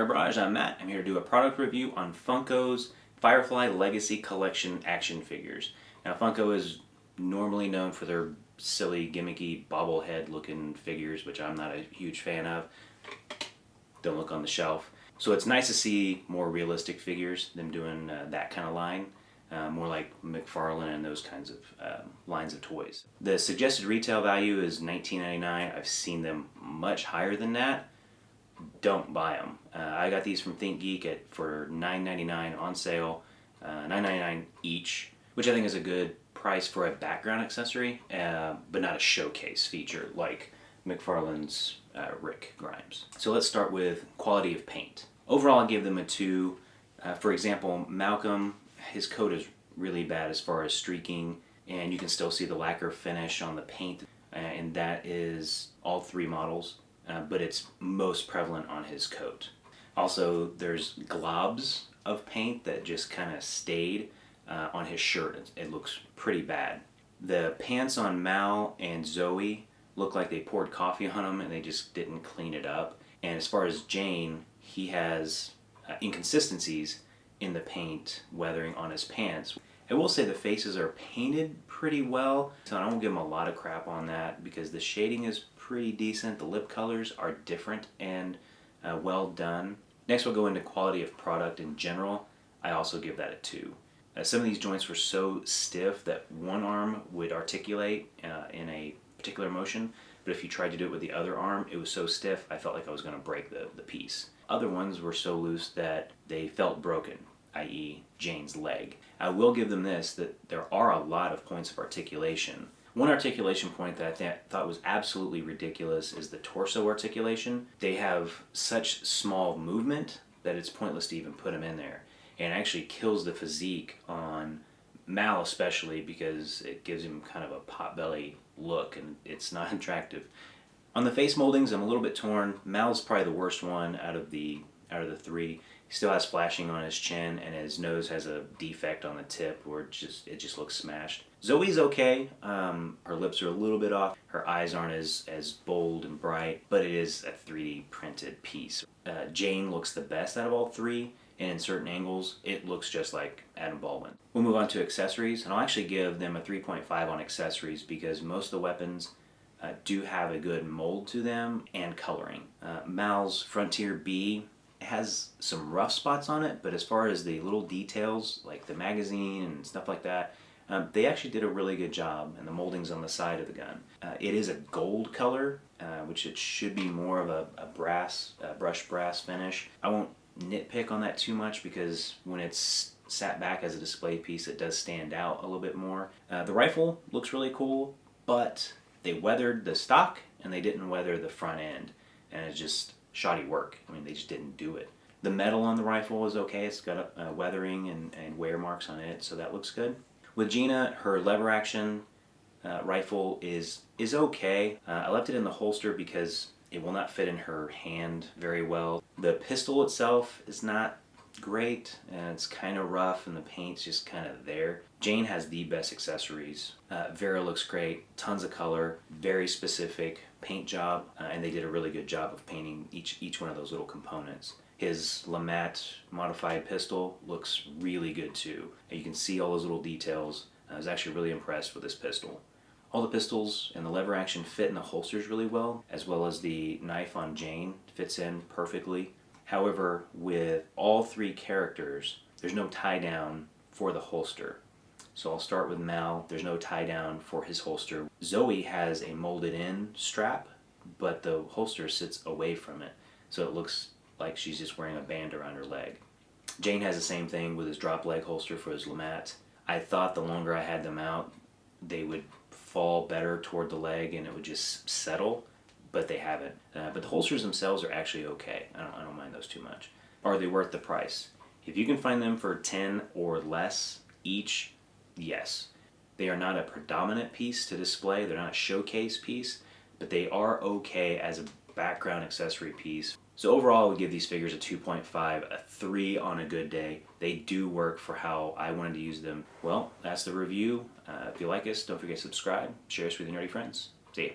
Garbage, I'm Matt. I'm here to do a product review on Funko's Firefly Legacy Collection action figures. Now Funko is normally known for their silly, gimmicky, bobblehead looking figures, which I'm not a huge fan of. Don't look on the shelf. So it's nice to see more realistic figures, them doing that kind of line. More like McFarlane and those kinds of lines of toys. The suggested retail value is $19.99. I've seen them much higher than that. Don't buy them. I got these from ThinkGeek for $9.99 on sale, $9.99 each, which I think is a good price for a background accessory, but not a showcase feature like McFarlane's Rick Grimes. So let's start with quality of paint. Overall, I give them a 2. For example, Malcolm, his coat is really bad as far as streaking, and you can still see the lacquer finish on the paint, and that is all 3 models. But it's most prevalent on his coat. Also, there's globs of paint that just kind of stayed on his shirt. It looks pretty bad. The pants on Mal and Zoe look like they poured coffee on them and they just didn't clean it up. And as far as Jane, he has inconsistencies in the paint weathering on his pants. I will say the faces are painted pretty well, so I won't give him a lot of crap on that because the shading is pretty decent. The lip colors are different and well done. Next we'll go into quality of product in general. I also give that a 2. Some of these joints were so stiff that one arm would articulate in a particular motion, but if you tried to do it with the other arm, it was so stiff I felt like I was going to break the piece. Other ones were so loose that they felt broken, i.e. Jane's leg. I will give them this, that there are a lot of points of articulation. One articulation point that I thought was absolutely ridiculous is the torso articulation. They have such small movement that it's pointless to even put them in there. And it actually kills the physique on Mal especially because it gives him kind of a potbelly look and it's not attractive. On the face moldings, I'm a little bit torn. Mal's probably the worst one out of the 3. He still has flashing on his chin and his nose has a defect on the tip where it just looks smashed. Zoe's okay. Her lips are a little bit off. Her eyes aren't as bold and bright, but it is a 3D printed piece. Jane looks the best out of all 3, and in certain angles, it looks just like Adam Baldwin. We'll move on to accessories, and I'll actually give them a 3.5 on accessories because most of the weapons do have a good mold to them and coloring. Mal's Frontier B has some rough spots on it, but as far as the little details like the magazine and stuff like that, they actually did a really good job, and the moldings on the side of the gun. It is a gold color, which it should be more of a brushed brass finish. I won't nitpick on that too much because when it's sat back as a display piece, it does stand out a little bit more. The rifle looks really cool, but they weathered the stock and they didn't weather the front end, and it's just shoddy work. I mean, they just didn't do it. The metal on the rifle is okay. It's got weathering and wear marks on it, so that looks good. With Gina, her lever action rifle is okay. I left it in the holster because it will not fit in her hand very well. The pistol itself is not great, and it's kind of rough, and the paint's just kind of there. Jane has the best accessories. Vera looks great, tons of color, very specific paint job, and they did a really good job of painting each one of those little components. His LeMat modified pistol looks really good too. You can see all those little details. I was actually really impressed with this pistol. All the pistols and the lever action fit in the holsters really well as the knife on Jane fits in perfectly. However, with all 3 characters, there's no tie down for the holster. So I'll start with Mal. There's no tie down for his holster. Zoe has a molded in strap, but the holster sits away from it, so it looks like she's just wearing a band around her leg. Jane has the same thing with his drop leg holster for his LeMat. I thought the longer I had them out, they would fall better toward the leg and it would just settle, but they haven't. But the holsters themselves are actually okay. I don't mind those too much. Are they worth the price? If you can find them for 10 or less each, yes. They are not a predominant piece to display. They're not a showcase piece, but they are okay as a background accessory piece. So overall, I would give these figures a 2.5, a 3 on a good day. They do work for how I wanted to use them. Well, that's the review. If you like us, don't forget to subscribe, share us with your nerdy friends. See ya.